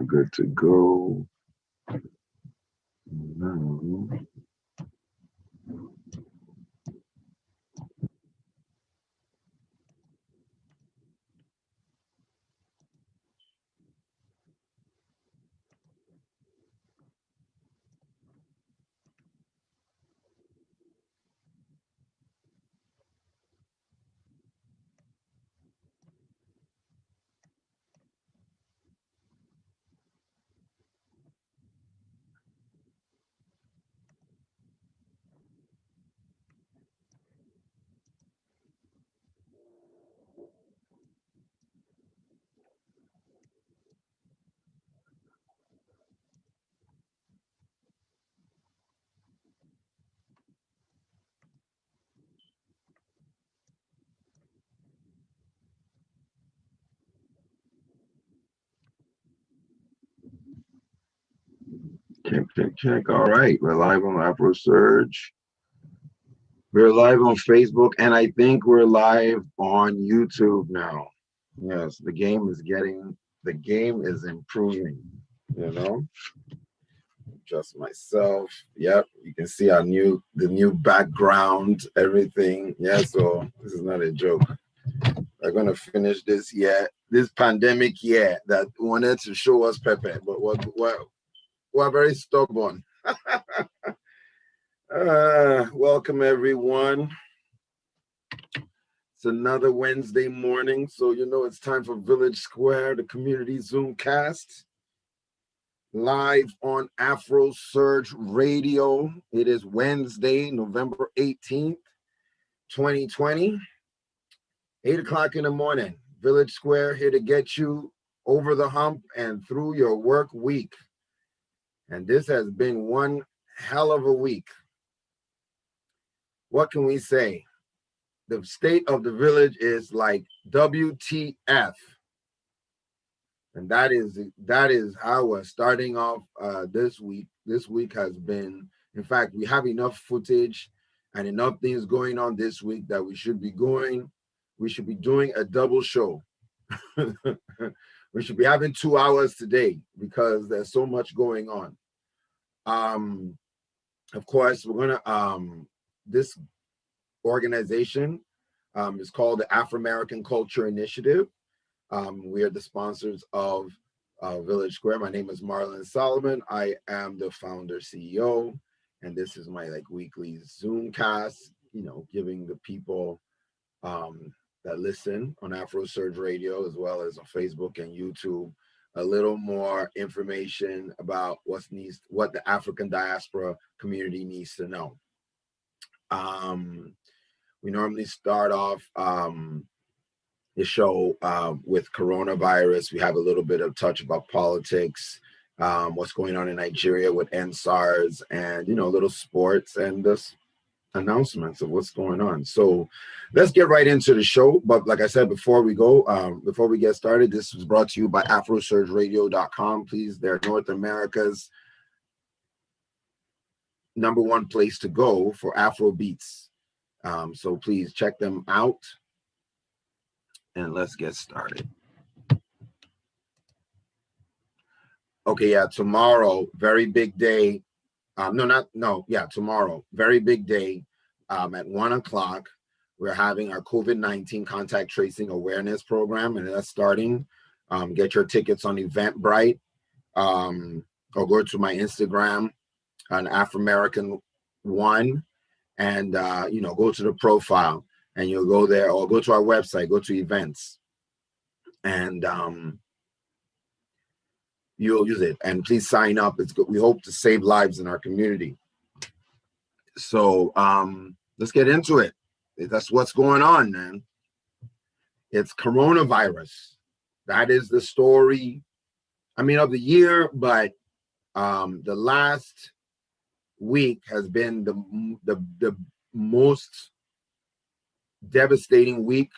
Good to go. Now, check. All right, we're live on Afro Surge. We're live on Facebook, and I think we're live on YouTube now. Yes, the game is improving. You know, just myself. Yep, you can see the new background, everything. Yeah, so this is not a joke. We're gonna finish this pandemic year that wanted to show us Pepe, but we're very stubborn. Welcome everyone. It's another Wednesday morning, so you know it's time for Village Square, the community Zoomcast, live on Afro Surge Radio. It is Wednesday, November 18th, 2020, 8 o'clock in the morning. Village Square here to get you over the hump and through your work week. And this has been one hell of a week. What can we say? The state of the village is like WTF. And that is how we're starting off this week. This week has been, in fact, we have enough footage and enough things going on this week that we should be doing a double show. We should be having 2 hours today because there's so much going on. Of course, we're gonna this organization is called the Afro-American Culture Initiative. We are the sponsors of Village Square. My name is Marlon Solomon. I am the founder CEO, and this is my weekly Zoomcast, giving the people that listen on Afro Surge Radio, as well as on Facebook and YouTube, a little more information about what the African diaspora community needs to know. We normally start off the show with coronavirus. We have a little bit of touch about politics, what's going on in Nigeria with NSARS, and little sports and this announcements of what's going on. So let's get right into the show. But like I said, before we get started, this was brought to you by AfroSurgeRadio.com. Please, they're North America's #1 place to go for Afro beats. So please check them out. And let's get started. Okay, yeah, tomorrow, very big day. Tomorrow, very big day. At 1 o'clock, we're having our COVID-19 contact tracing awareness program, and that's starting. Get your tickets on Eventbrite, or go to my Instagram on Afro-American1, and go to the profile, and you'll go there, or go to our website, go to events, and you'll use it. And please sign up. It's good. We hope to save lives in our community. So let's get into it. That's what's going on, man. It's coronavirus. That is the story, of the year, but the last week has been the most devastating week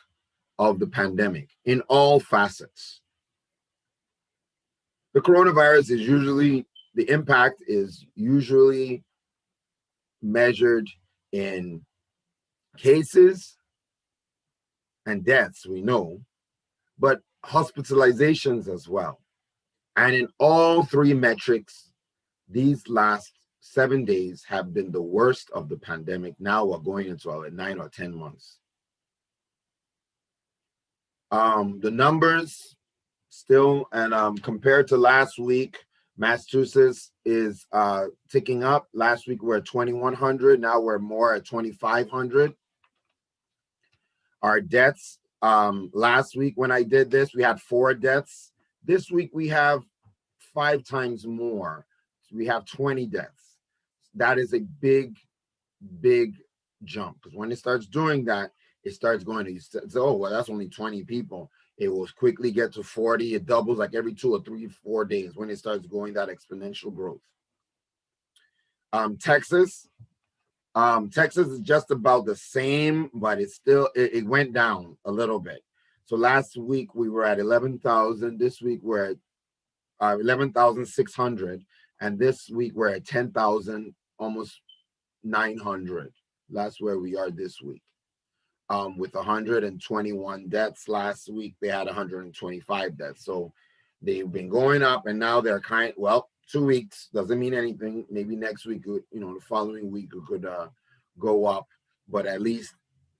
of the pandemic in all facets. The coronavirus the impact is usually measured in cases and deaths, we know, but hospitalizations as well. And in all three metrics, these last 7 days have been the worst of the pandemic. Now we're going into our 9 or 10 months. The numbers still, and compared to last week, Massachusetts is ticking up. Last week we're at 2,100. Now we're more at 2,500. Our deaths, last week when I did this, we had 4 deaths. This week we have 5 times more. So we have 20 deaths. That is a big jump, because when it starts doing that, it starts going to say, oh, well, that's only 20 people. It will quickly get to 40. It doubles like every 2 or 3, 4 days when it starts going that exponential growth. Texas is just about the same, but it's still, it went down a little bit. So last week we were at 11,000. This week we're at 11,600. And this week we're at 10,000, almost 900. That's where we are this week. With 121 deaths. Last week they had 125 deaths. So they've been going up, and now they're well, 2 weeks doesn't mean anything. Maybe next week, the following week it could go up, but at least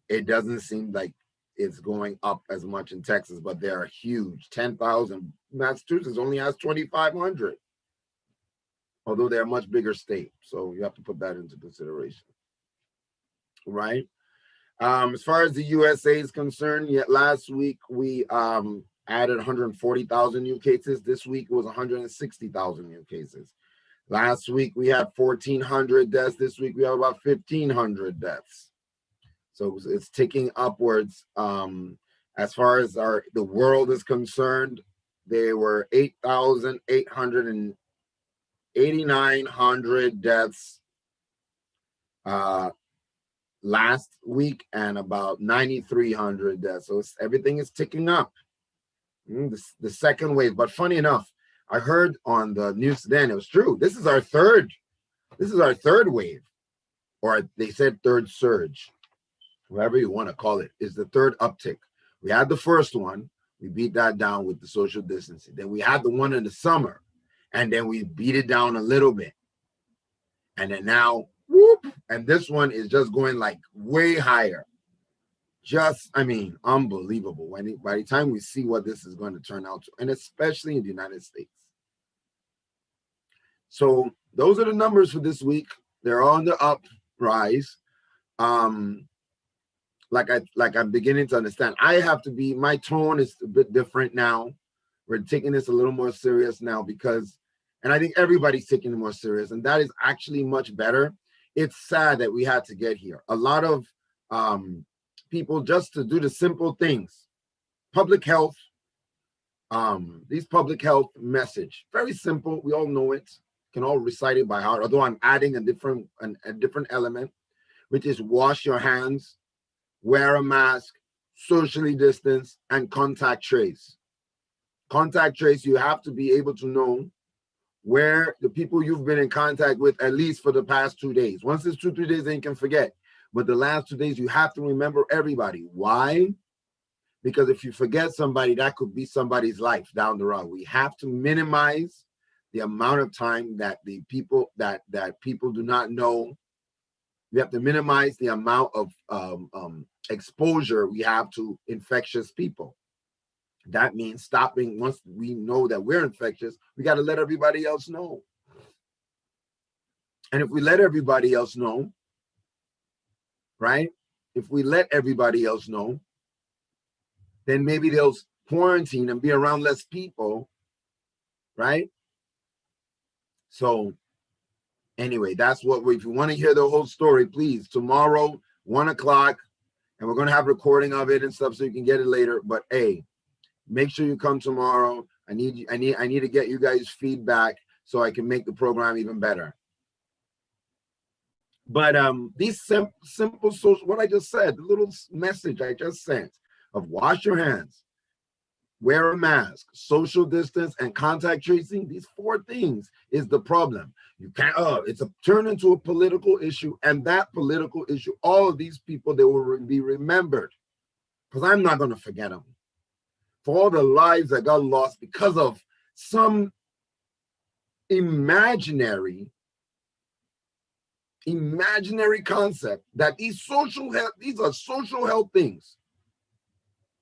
it doesn't seem like it's going up as much in Texas, but they're huge. 10,000. Massachusetts only has 2,500, although they're a much bigger state. So you have to put that into consideration, right? As far as the USA is concerned, yet last week we added 140,000 new cases. This week was 160,000 new cases. Last week we had 1,400 deaths. This week we have about 1,500 deaths. So it's ticking upwards. As far as the world is concerned, there were 8,800 and 8,900 deaths last week, and about 9,300 deaths. So everything is ticking up. The second wave. But funny enough, I heard on the news then, it was true. This is our third wave, or they said third surge, whatever you want to call it, is the third uptick. We had the first one, we beat that down with the social distancing. Then we had the one in the summer, and then we beat it down a little bit. And then now, whoop, and this one is just going like way higher. Unbelievable. By the time we see what this is going to turn out to, and especially in the United States. So those are the numbers for this week. They're on the uprise. Like I'm beginning to understand. My tone is a bit different now. We're taking this a little more serious now and I think everybody's taking it more serious, and that is actually much better. It's sad that we had to get here. A lot of people, just to do the simple things, public health, these public health message, very simple. We all know it, can all recite it by heart. Although I'm adding a different element, which is wash your hands, wear a mask, socially distance, and contact trace. Contact trace, you have to be able to know where the people you've been in contact with, at least for the past 2 days. Once it's 2-3 days, then you can forget. But the last 2 days, you have to remember everybody. Why? Because if you forget somebody, that could be somebody's life down the road. We have to minimize the amount of time that the people that people do not know. We have to minimize the amount of exposure we have to infectious people. That means stopping. Once we know that we're infectious, we got to let everybody else know. And if we let everybody else know, right? If we let everybody else know, then maybe they'll quarantine and be around less people, right? So anyway, that's if you want to hear the whole story, please, tomorrow, 1:00, and we're going to have recording of it and stuff so you can get it later. But hey, make sure you come tomorrow. I need to get you guys feedback so I can make the program even better. But these simple social, what I just said, the little message I just sent of wash your hands, wear a mask, social distance, and contact tracing, these 4 things is the problem. You can't, it's turned into a political issue, and that political issue, all of these people, they will be remembered, because I'm not going to forget them. For all the lives that got lost because of some imaginary concept that these are social health things,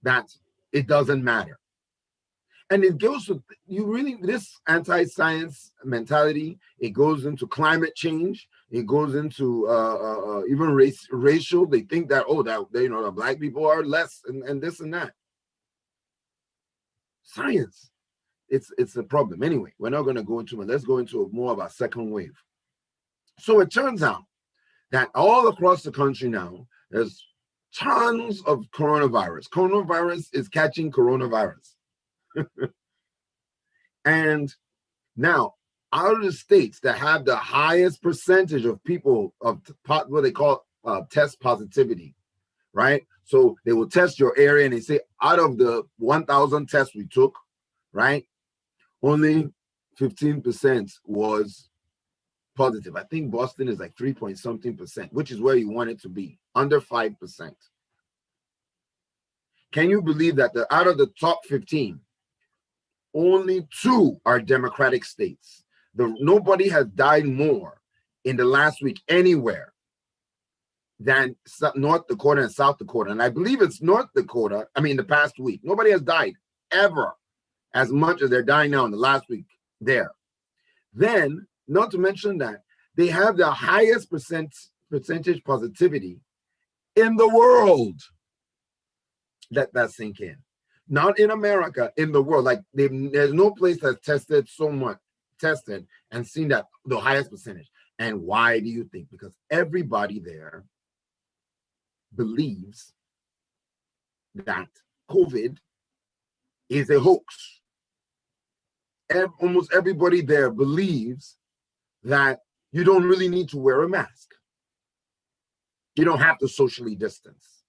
that it doesn't matter. And it goes to, this anti-science mentality, it goes into climate change, it goes into even racial. They think that, oh, that the black people are less, and this and that. Science, it's a problem. Anyway, we're not going to go into it. Let's go into more of our second wave. So it turns out that all across the country now, there's tons of coronavirus. Coronavirus is catching coronavirus. And now, out of the states that have the highest percentage of people of what they call test positivity, right? So they will test your area and they say, out of the 1,000 tests we took, right, only 15% was positive. I think Boston is like 3 point something percent, which is where you want it to be, under 5%. Can you believe that out of the top 15, only 2 are Democratic states? Nobody has died more in the last week anywhere than North Dakota and South Dakota. And I believe it's North Dakota, the past week. Nobody has died ever as much as they're dying now in the last week there. Then, not to mention that they have the highest percentage positivity in the world. Let that sink in. Not in America, in the world. Like, there's no place that's tested and seen that the highest percentage. And why do you think? Because everybody there believes that COVID is a hoax. Almost everybody there believes that you don't really need to wear a mask. You don't have to socially distance.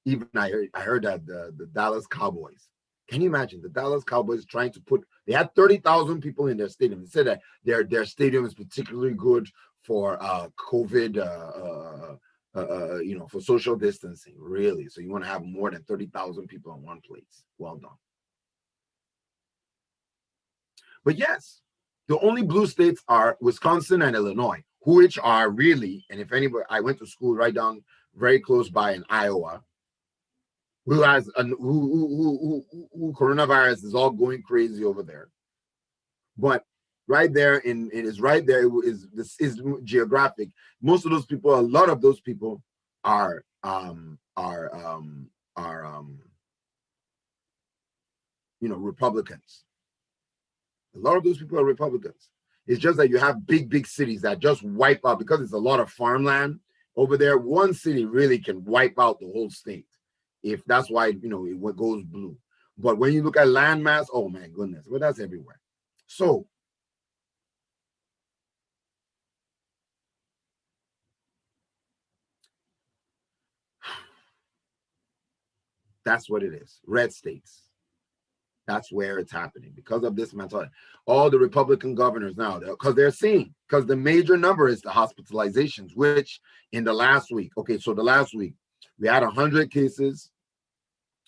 Even I heard that the Dallas Cowboys. Can you imagine the Dallas Cowboys trying to they had 30,000 people in their stadium. They said that their stadium is particularly good for COVID, for social distancing. Really? So you want to have more than 30,000 people in one place? Well done. But yes, the only blue states are Wisconsin and Illinois, which are really, and if anybody, I went to school right down very close by in Iowa, who coronavirus is all going crazy over there. But right there, it is right there. This is geographic. Most of those people, a lot of those people are Republicans. A lot of those people are Republicans. It's just that you have big cities that just wipe out, because it's a lot of farmland over there. One city really can wipe out the whole state. If that's why, it goes blue. But when you look at landmass, oh my goodness, well, that's everywhere. So that's what it is. Red states. That's where it's happening because of this mentality. All the Republican governors now, because they're seeing, because the major number is the hospitalizations, which in the last week, the last week, we had 100 cases,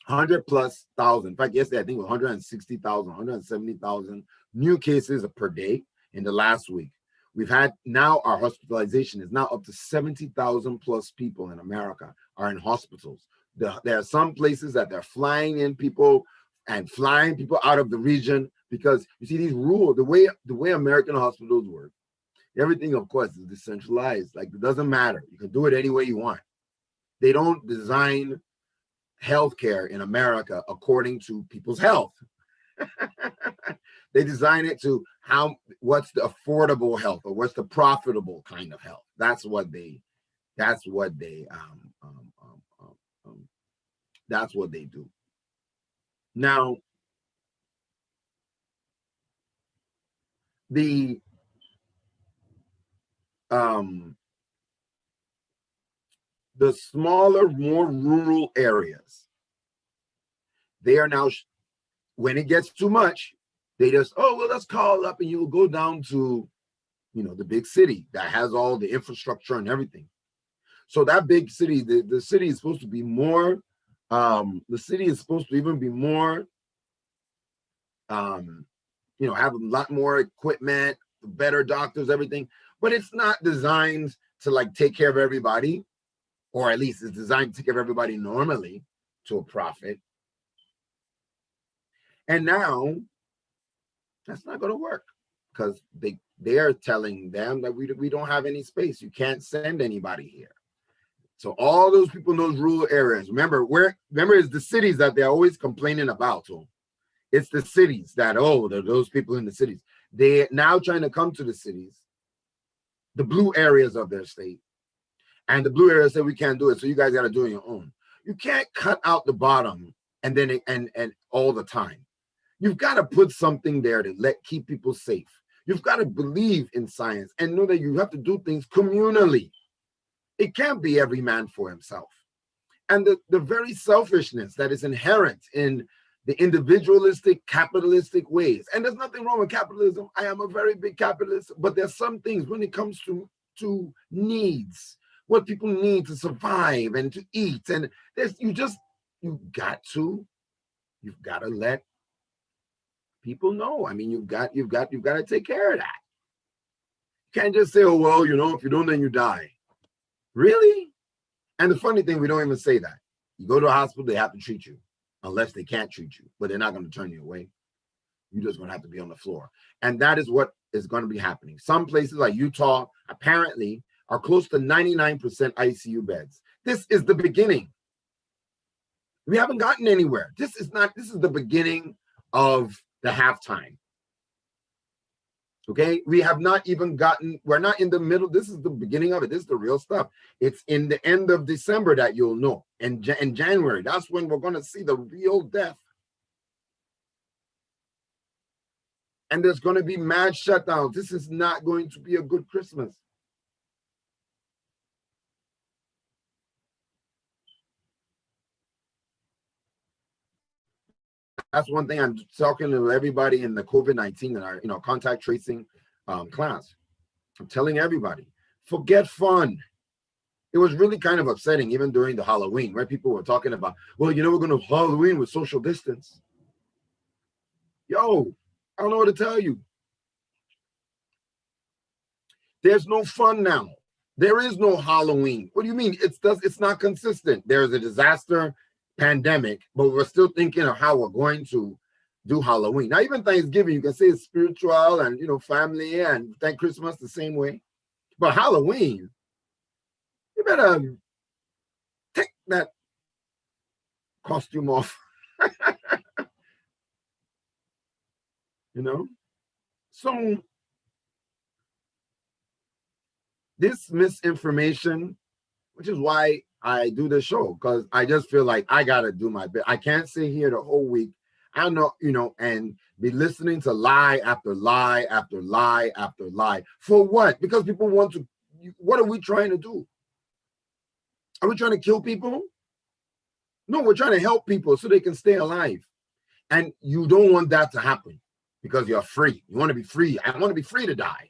100 plus thousand. In fact, yesterday, I think it was 160,000, 170,000 new cases per day in the last week. We've had, now our hospitalization is now up to 70,000 plus people in America are in hospitals. There are some places that they're flying in people and flying people out of the region, because you see these rules, the way American hospitals work, everything, of course, is decentralized. Like, it doesn't matter. You can do it any way you want. They don't design healthcare in America according to people's health. They design it to what's the affordable health, or what's the profitable kind of health. That's what they do. Now, the smaller, more rural areas, they are now, when it gets too much, they just, let's call up, and you will go down to, the big city that has all the infrastructure and everything. So that big city, the city is supposed to be more, the city is supposed to even be more, have a lot more equipment, better doctors, everything, but it's not designed to like take care of everybody, or at least it's designed to take care of everybody normally to a profit. And now that's not going to work because they are telling them that we don't have any space. You can't send anybody here. So all those people in those rural areas, remember it's the cities that they're always complaining about. So it's the cities that, oh, those people in the cities. They're now trying to come to the cities, the blue areas of their state. And the blue areas say we can't do it, so you guys got to do it on your own. You can't cut out the bottom and then and all the time. You've got to put something there to keep people safe. You've got to believe in science and know that you have to do things communally. It can't be every man for himself. And the very selfishness that is inherent in the individualistic, capitalistic ways. And there's nothing wrong with capitalism. I am a very big capitalist, but there's some things when it comes to needs, what people need to survive and to eat. And you've got to let people know. I mean, you've got to take care of that. You can't just say, oh, well, if you don't, then you die. Really? And the funny thing, we don't even say that. You go to a hospital, they have to treat you, unless they can't treat you, but they're not going to turn you away. You're just going to have to be on the floor. And that is what is going to be happening. Some places like Utah, apparently, are close to 99% ICU beds. This is the beginning. We haven't gotten anywhere. This is the beginning of the halftime. Okay, we have not even gotten, we're not in the middle. This is the beginning of it. This is the real stuff. It's in the end of December that you'll know. And in January, that's when we're going to see the real death. And there's going to be mad shutdowns. This is not going to be a good Christmas. That's one thing I'm talking to everybody in the COVID-19 and our contact tracing class. I'm telling everybody, forget fun. It was really kind of upsetting even during the Halloween, where people were talking about, well, we're going to Halloween with social distance. Yo, I don't know what to tell you. There's no fun now. There is no Halloween. What do you mean? It's not consistent. There's a disaster pandemic, but we're still thinking of how we're going to do Halloween. Now, even Thanksgiving, you can say it's spiritual and, family, and thank Christmas the same way. But Halloween, you better take that costume off. So this misinformation, which is why I do the show, because I just feel like I got to do my bit. I can't sit here the whole week, I know, and be listening to lie after lie after lie after lie. For what? Because people want to, what are we trying to do? Are we trying to kill people? No, we're trying to help people so they can stay alive. And you don't want that to happen because you're free. You want to be free. I want to be free to die.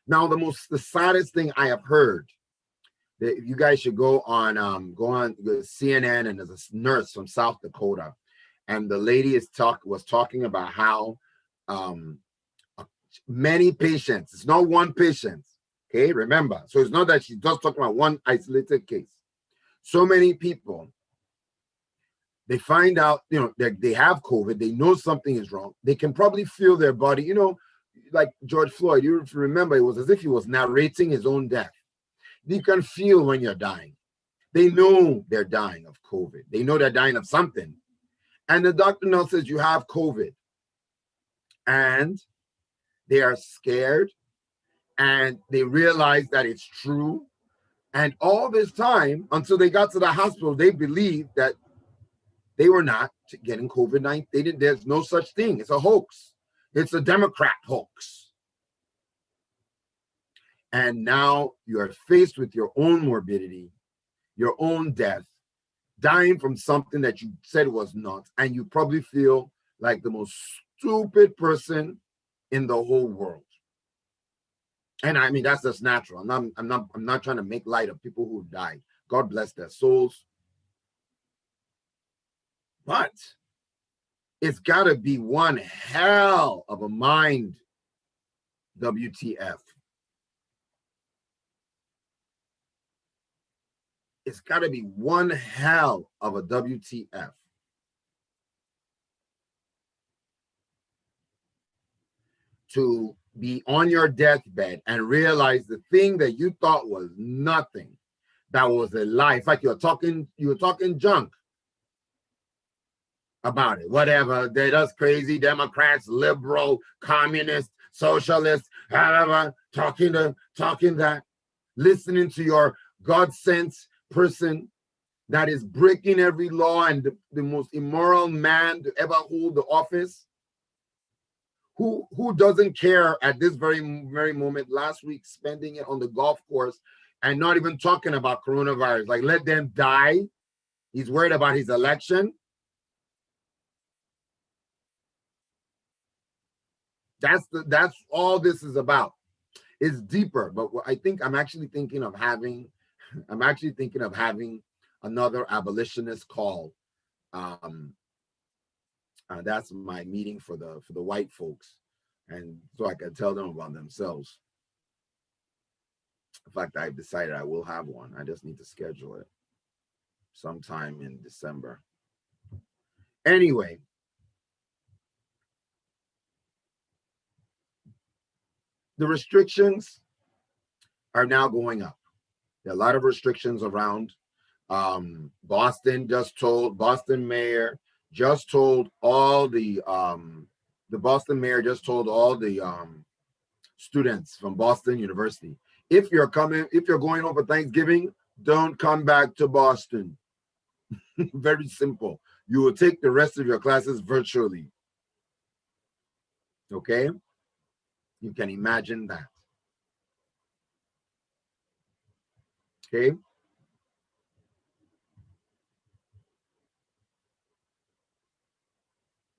Now, the saddest thing I have heard, that you guys should go on CNN, and there's a nurse from South Dakota, and the lady was talking about how many patients, it's not one patient, okay, remember, so it's not that she's just talking about one isolated case. So many people, they find out, they have COVID, they know something is wrong, they can probably feel their body, like George Floyd, you remember, it was as if he was narrating his own death. You can feel when you're dying. They know they're dying of COVID. They know they're dying of something. And the doctor now says you have COVID. And they are scared. And they realize that it's true. And all this time, until they got to the hospital, they believed that they were not getting COVID-19. There's no such thing. It's a hoax. It's a Democrat hoax. And now you are faced with your own morbidity, your own death, dying from something that you said was not, and you probably feel like the most stupid person in the whole world. And I mean, that's just natural. I'm not trying to make light of people who have died. God bless their souls. But it's got to be one hell of a mind WTF. It's got to be one hell of a WTF. To be on your deathbed and realize the thing that you thought was nothing, that was a lie. In fact, you were talking junk about it. Whatever, they're just crazy Democrats, liberal, communist, socialist, however, talking that, listening to your God sense person that is breaking every law and the most immoral man to ever hold the office. Who doesn't care at this very moment, last week, spending it on the golf course and not even talking about coronavirus? Like, let them die. He's worried about his election. That's all this is about. It's deeper, but I think I'm actually thinking of having another abolitionist call. That's my meeting for the white folks, and so I can tell them about themselves. In fact, I've decided I will have one. I just need to schedule it sometime in December. Anyway, the restrictions are now going up. There are a lot of restrictions around. Boston mayor just told all the students from Boston University, if you're going home for Thanksgiving, don't come back to Boston. Very simple. You will take the rest of your classes virtually. Okay? You can imagine that. Okay?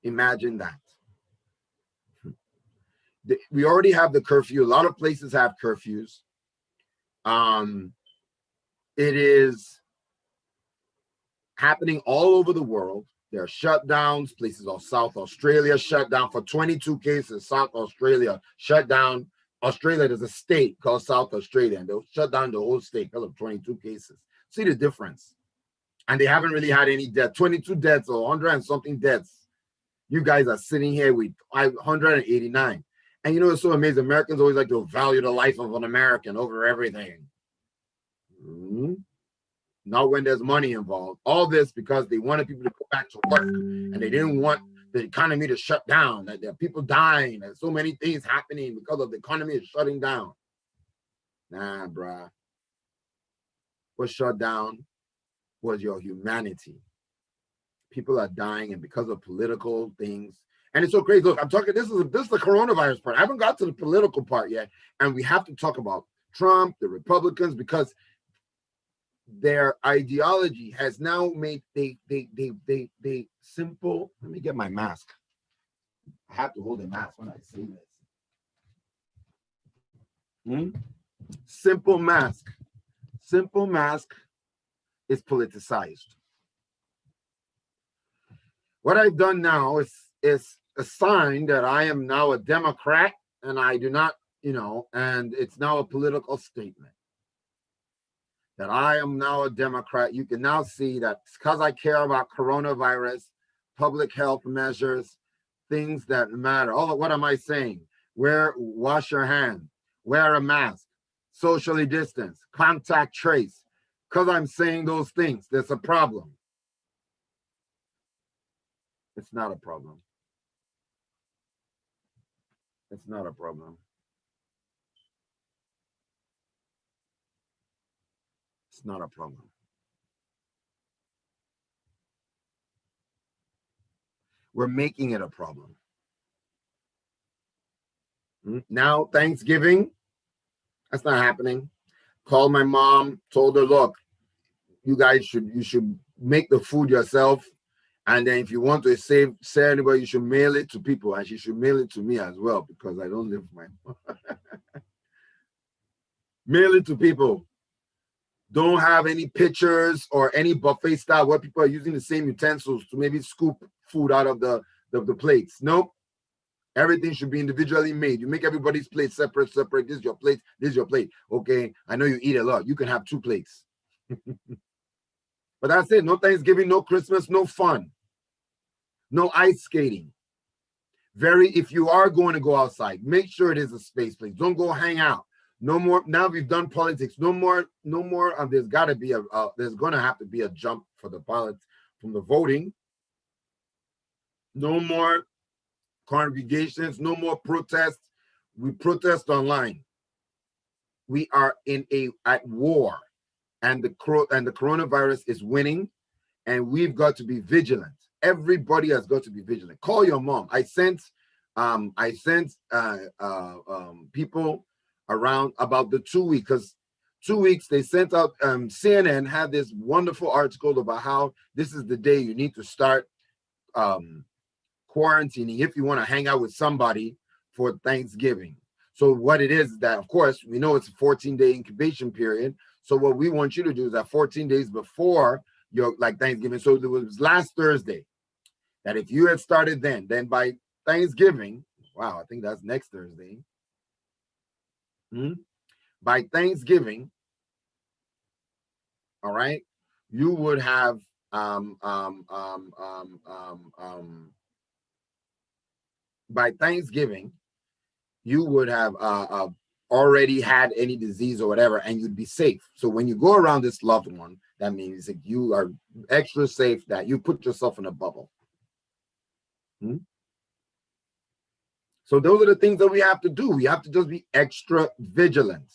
Imagine that. We already have the curfew. A lot of places have curfews. It is happening all over the world. There are shutdowns. Places of South Australia shut down for 22 cases. South Australia shut down. Australia, there's a state called South Australia, and they'll shut down the whole state because of 22 cases. See the difference? And they haven't really had any deaths. 22 deaths or 100 and something deaths. You guys are sitting here with 189. And you know, it's so amazing. Americans always like to value the life of an American over everything. Not when there's money involved. All this because they wanted people to go back to work, and they didn't want the economy to shut down, that there are people dying, and so many things happening because of the economy is shutting down. Nah, bruh. What shut down was your humanity. People are dying, and because of political things. And it's so crazy. Look, I'm talking, this is the coronavirus part. I haven't got to the political part yet. And we have to talk about Trump, the Republicans, because their ideology has now made they simple. Let me get my mask. I have to hold a mask when I say this. Simple mask. Simple mask is politicized. What I've done now is a sign that I am now a Democrat, and I do not, and it's now a political statement that I am now a Democrat. You can now see that because I care about coronavirus, public health measures, things that matter. Oh, what am I saying? Wash your hands, wear a mask, socially distance, contact trace. Because I'm saying those things, there's a problem. It's not a problem. It's not a problem. It's not a problem. We're making it a problem. Now, Thanksgiving, that's not happening. Called my mom, told her, look, you should make the food yourself. And then if you want to say anybody, you should mail it to people, and she should mail it to me as well, because I don't live my mail it to people. Don't have any pictures or any buffet style where people are using the same utensils to maybe scoop food out of the plates. Nope. Everything should be individually made. You make everybody's plate separate. This is your plate. This is your plate. Okay, I know you eat a lot. You can have 2 plates. But that's it. No Thanksgiving, no Christmas, no fun, no ice skating. If you are going to go outside, make sure it is a space place. Don't go hang out. No more. Now we've done politics. No more. There's got to be there's going to have to be a jump for the politics from the voting. No more congregations. No more protests. We protest online. We are at war, and the coronavirus is winning, and we've got to be vigilant. Everybody has got to be vigilant. Call your mom. I sent people around about the 2 weeks, because 2 weeks they sent out, CNN had this wonderful article about how this is the day you need to start quarantining if you want to hang out with somebody for Thanksgiving. So what it is that, of course, we know it's a 14-day incubation period. So what we want you to do is that 14 days before your Thanksgiving. So it was last Thursday that if you had started then by Thanksgiving, wow, I think that's next Thursday. By Thanksgiving, all right, you would have by Thanksgiving, you would have already had any disease or whatever, and you'd be safe. So when you go around this loved one, that means that you are extra safe, that you put yourself in a bubble. So those are the things that we have to do. We have to just be extra vigilant.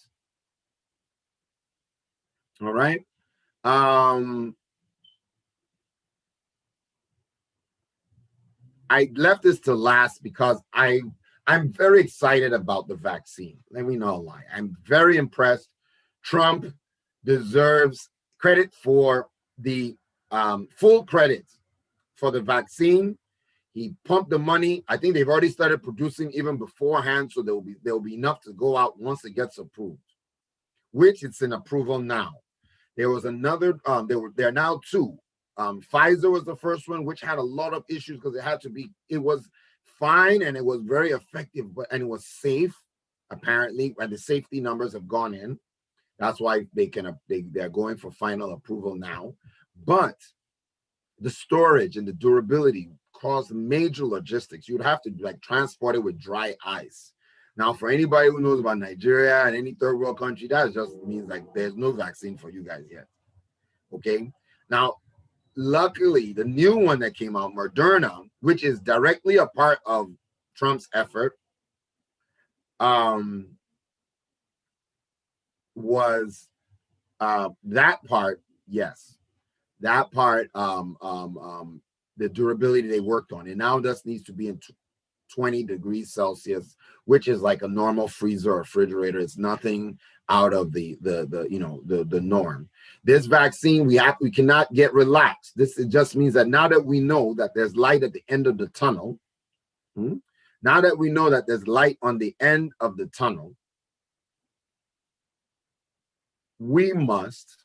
All right. I left this to last because I'm very excited about the vaccine. Let me not lie. I'm very impressed. Trump deserves credit for the full credit for the vaccine. He pumped the money. I think they've already started producing even beforehand, so there will be enough to go out once it gets approved, which it's in approval now. There was another. There are now 2. Pfizer was the first one, which had a lot of issues because it was fine and it was very effective, and it was safe, apparently, and the safety numbers have gone in. That's why they're going for final approval now. But the storage and the durability caused major logistics. You'd have to transport it with dry ice. Now, for anybody who knows about Nigeria and any third world country, that just means there's no vaccine for you guys yet. Okay. Now, luckily, the new one that came out, Moderna, which is directly a part of Trump's effort, was that part, yes. That part, the durability they worked on. It now just needs to be in 20 degrees Celsius, which is like a normal freezer or refrigerator. It's nothing out of the norm. This vaccine, we cannot get relaxed. It just means that now that we know that there's light at the end of the tunnel, now that we know that there's light on the end of the tunnel, we must,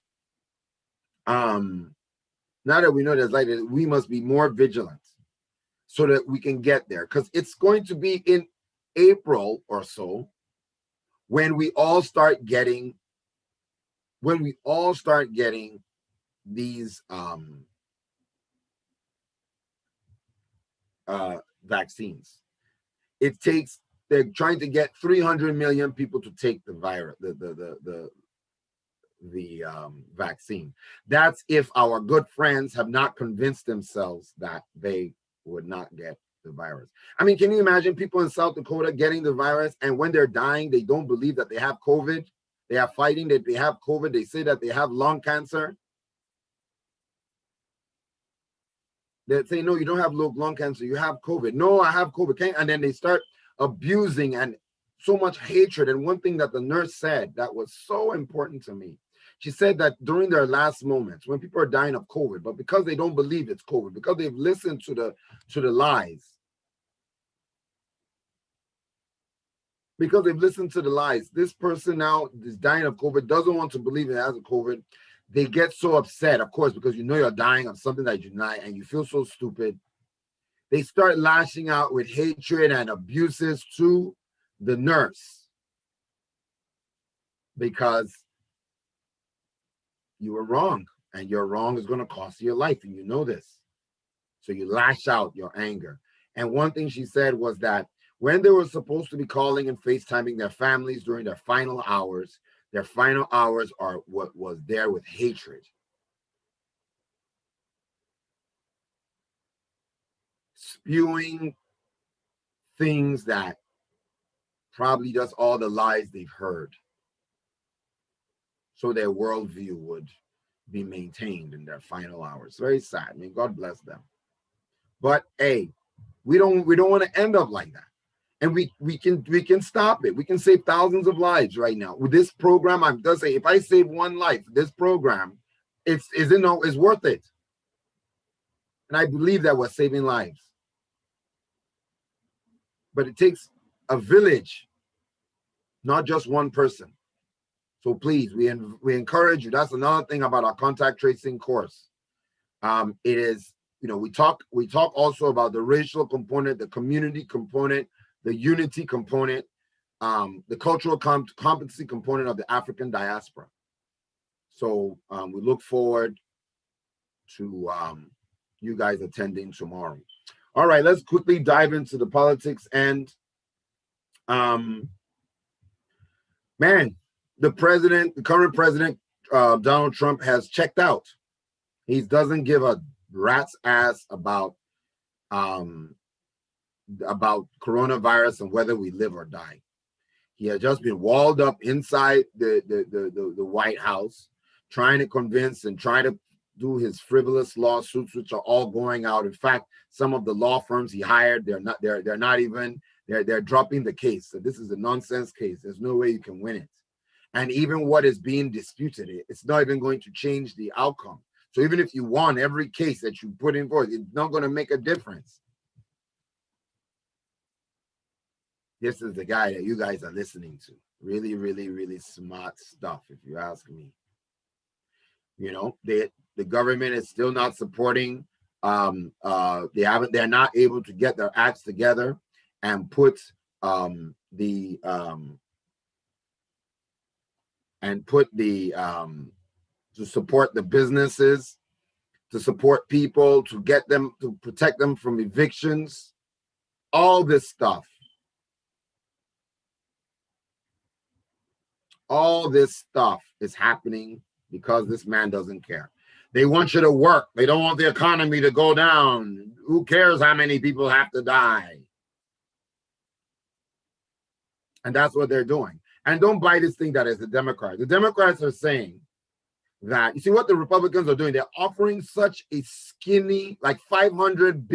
now that we know there's light, we must be more vigilant so that we can get there. Because it's going to be in April or so when we all start getting these vaccines. They're trying to get 300 million people to take the virus, the vaccine. That's if our good friends have not convinced themselves that they would not get the virus. I mean, can you imagine people in South Dakota getting the virus, and when they're dying, they don't believe that they have COVID? They are fighting that they have COVID. They say that they have lung cancer. They say, no, you don't have lung cancer. You have COVID. No, I have COVID. And then they start abusing and so much hatred. And one thing that the nurse said that was so important to me, she said that during their last moments, when people are dying of COVID, but because they don't believe it's COVID, because they've listened to the lies, this person now is dying of COVID, doesn't want to believe it has a COVID. They get so upset, of course, because you're dying of something that you deny, and you feel so stupid. they start lashing out with hatred and abuses to the nurse because you were wrong, and your wrong is going to cost you your life, and you know this. So you lash out your anger. And one thing she said was that when they were supposed to be calling and FaceTiming their families during their final hours are what was there with hatred. Spewing things that probably just all the lies they've heard, so their worldview would be maintained in their final hours. Very sad. I mean, God bless them. But hey, we don't want to end up like that. And we can stop it. We can save thousands of lives right now. With this program, I'm just saying, if I save one life, this program, it's worth it. And I believe that we're saving lives. But it takes a village, not just one person. So please, we encourage you. That's another thing about our contact tracing course. It is, we talk also about the racial component, the community component, the unity component, the cultural competency component of the African diaspora. So we look forward to you guys attending tomorrow. All right, let's quickly dive into the politics. And the current president, Donald Trump, has checked out. He doesn't give a rat's ass about coronavirus and whether we live or die. He has just been walled up inside the White House, trying to convince and trying to do his frivolous lawsuits, which are all going out. In fact, some of the law firms he hired, they're dropping the case. So this is a nonsense case. There's no way you can win it. And even what is being disputed, it's not even going to change the outcome. So even if you won every case that you put in forth, it's not going to make a difference. This is the guy that you guys are listening to. Really, really, really smart stuff, if you ask me. The government is still not supporting. They're not able to get their acts together and put to support the businesses, to support people, to get them, to protect them from evictions, all this stuff. All this stuff is happening because this man doesn't care. They want you to work. They don't want the economy to go down. Who cares how many people have to die? And that's what they're doing. And don't buy this thing that is the Democrats. The Democrats are saying that, you see what the Republicans are doing? They're offering such a skinny, like 500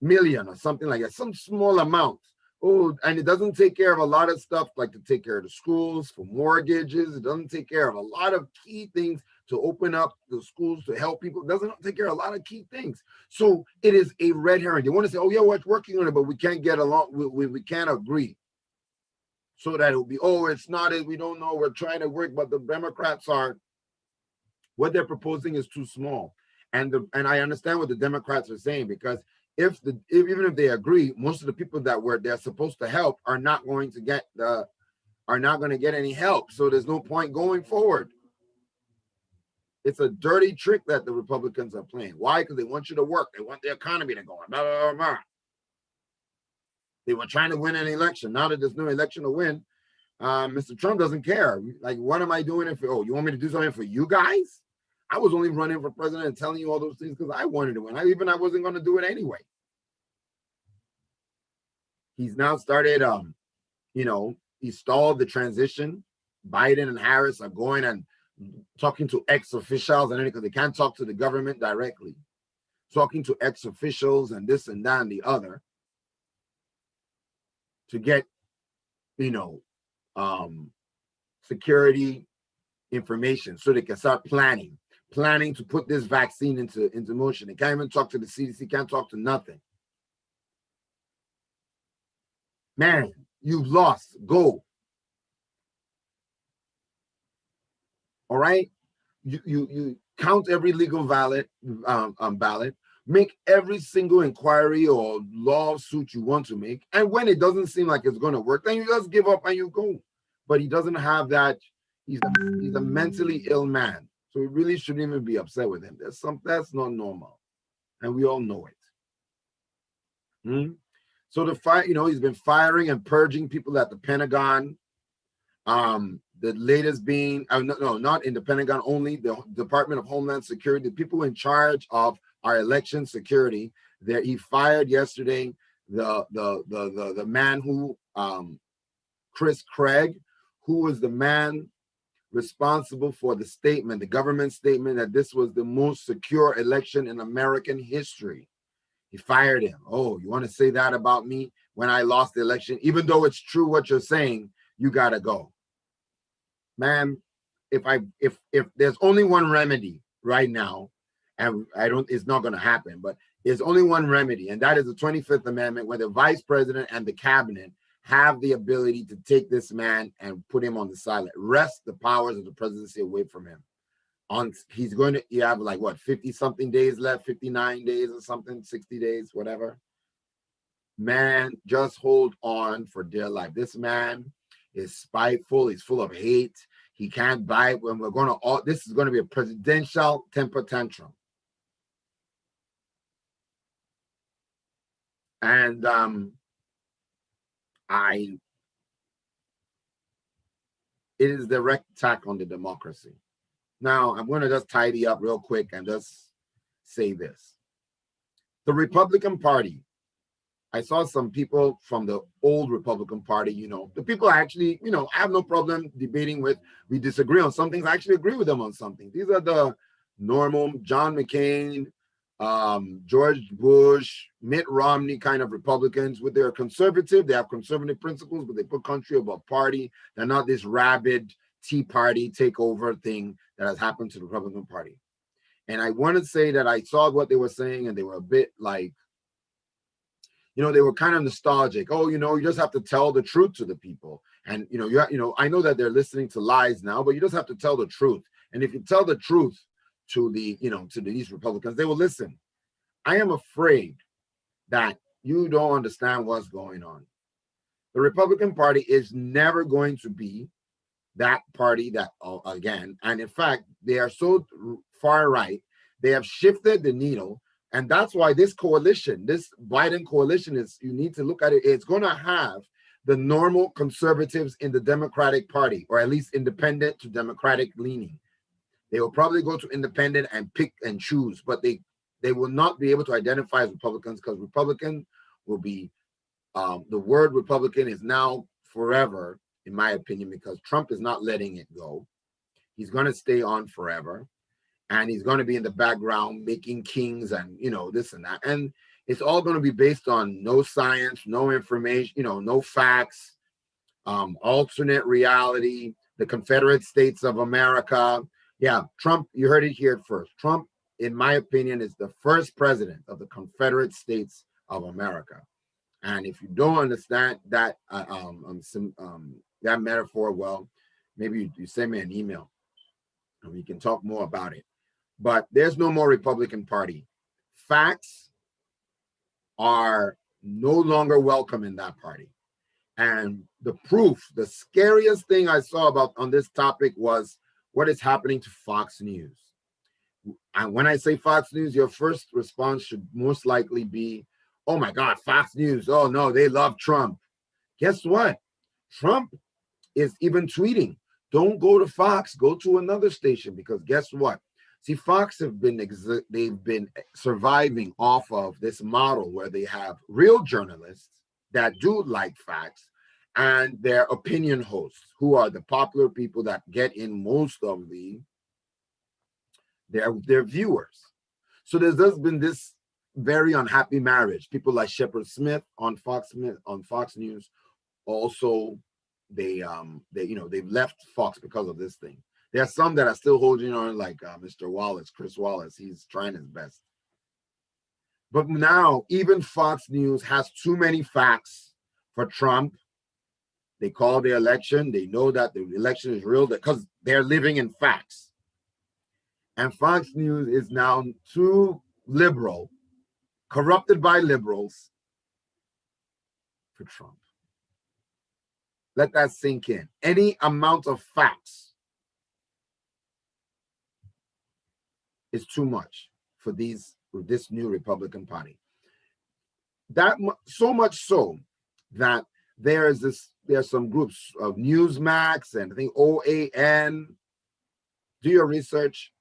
million or something like that, some small amount. Oh, and it doesn't take care of a lot of stuff, like to take care of the schools, for mortgages. It doesn't take care of a lot of key things to open up the schools to help people. It doesn't take care of a lot of key things. So it is a red herring. They want to say, oh yeah, we're working on it, but we can't get along. We can't agree. So that it'll be, oh, it's not it. We don't know. We're trying to work, but the Democrats are, what they're proposing is too small. And I understand what the Democrats are saying, because even if they agree, most of the people that they're supposed to help are not going to get any help. So there's no point going forward. It's a dirty trick that the Republicans are playing. Why? Because they want you to work. They want the economy to go on. Blah, blah, blah, blah. They were trying to win an election. Now that there's no election to win, Mr. Trump doesn't care. Like, what am I doing it for? Oh, you want me to do something for you guys? I was only running for president and telling you all those things because I wanted to win. I wasn't going to do it anyway. He's now started, he stalled the transition. Biden and Harris are going and talking to ex-officials and because they can't talk to the government directly. Talking to ex-officials and this and that and the other to get, security information so they can start planning to put this vaccine into motion. They can't even talk to the CDC, can't talk to nothing. Man, you've lost. Go. All right? You count every legal ballot, Make every single inquiry or lawsuit you want to make. And when it doesn't seem like it's going to work, then you just give up and you go. But he doesn't have that. He's a mentally ill man. So we really shouldn't even be upset with him. That's not normal. And we all know it. So the fight, he's been firing and purging people at the Pentagon. The latest being, no, not in the Pentagon only, the Department of Homeland Security, the people in charge of our election security. That he fired yesterday the man who Chris Craig, who was the man responsible for the statement, the government statement that this was the most secure election in American history. He fired him. Oh, you want to say that about me when I lost the election? Even though it's true what you're saying, you gotta go. Man, if there's only one remedy right now, and it's not going to happen, but there's only one remedy, and that is the 25th Amendment, where the vice president and the cabinet have the ability to take this man and put him on the sideline, wrest the powers of the presidency away from him. He's going to, you have like what, 50 something days left, 59 days or something, 60 days, whatever. Man, just hold on for dear life. This man is spiteful. He's full of hate. He can't bite. When this is going to be a presidential temper tantrum. And it is direct attack on the democracy. Now, I'm going to just tidy up real quick and just say this. The Republican Party, I saw some people from the old Republican Party, the people I actually, I have no problem debating with. We disagree on some things. I actually agree with them on something. These are the normal John McCain, George Bush, Mitt Romney kind of Republicans. They're conservative. They have conservative principles, but they put country above party. They're not this rabid Tea Party takeover thing that has happened to the Republican Party. And I want to say that I saw what they were saying, and they were a bit like, they were kind of nostalgic. Oh, you just have to tell the truth to the people. And, I know that they're listening to lies now, but you just have to tell the truth. And if you tell the truth to these Republicans, they will listen. I am afraid that you don't understand what's going on. The Republican Party is never going to be that party that, again, and in fact, they are so far right, they have shifted the needle. And that's why this coalition, this Biden coalition, you need to look at it. It's going to have the normal conservatives in the Democratic Party, or at least independent to Democratic leaning. They will probably go to independent and pick and choose, but they will not be able to identify as Republicans, because Republican will be, the word Republican is now forever, in my opinion, because Trump is not letting it go. He's going to stay on forever. And he's going to be in the background making kings and, this and that. And it's all going to be based on no science, no information, no facts, alternate reality, the Confederate States of America. Yeah, Trump, you heard it here first. Trump, in my opinion, is the first president of the Confederate States of America. And if you don't understand that, that metaphor, well, maybe you send me an email and we can talk more about it. But there's no more Republican Party. Facts are no longer welcome in that party. And the proof, the scariest thing I saw on this topic was what is happening to Fox News. And when I say Fox News, your first response should most likely be, oh my God, Fox News. Oh no, they love Trump. Guess what? Trump is even tweeting, don't go to Fox, go to another station, because guess what? See, Fox they've been surviving off of this model where they have real journalists that do like facts, and their opinion hosts, who are the popular people that get in most of their viewers. So there's just been this very unhappy marriage. People like Shepard Smith on Fox News, also they've left Fox because of this thing. There are some that are still holding on, like Mr. Wallace, Chris Wallace. He's trying his best. But now even Fox News has too many facts for Trump. They call the election. They know that the election is real because they're living in facts. And Fox News is now too liberal corrupted by liberals for Trump. Let that sink in. Any amount of facts is too much for this new Republican Party. That so much so that there's some groups of Newsmax and I think OAN. Do your research.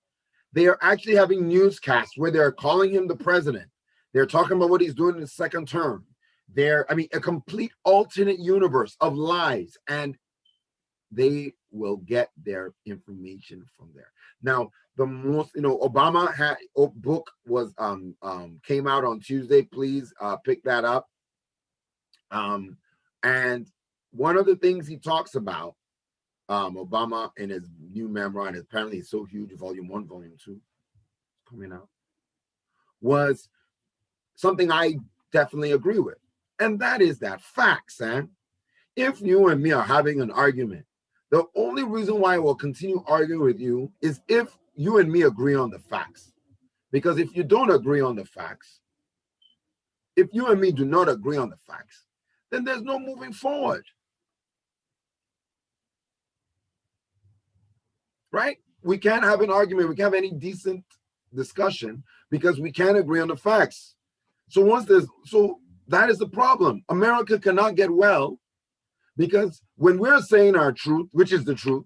They are actually having newscasts where they're calling him the president. They're talking about what he's doing in his second term. A complete alternate universe of lies, and they will get their information from there. Now, the most, Obama book was came out on Tuesday. Please pick that up. And one of the things he talks about, Obama in his new memoir, and apparently it's so huge, volume 1, volume 2, coming out, was something I definitely agree with. And that is that facts, Sam. If you and me are having an argument, the only reason why I will continue arguing with you is if you and me agree on the facts. Because if you don't agree on the facts, if you and me do not agree on the facts, then there's no moving forward. Right? We can't have an argument. We can't have any decent discussion because we can't agree on the facts. So that is the problem. America cannot get well because when we're saying our truth, which is the truth,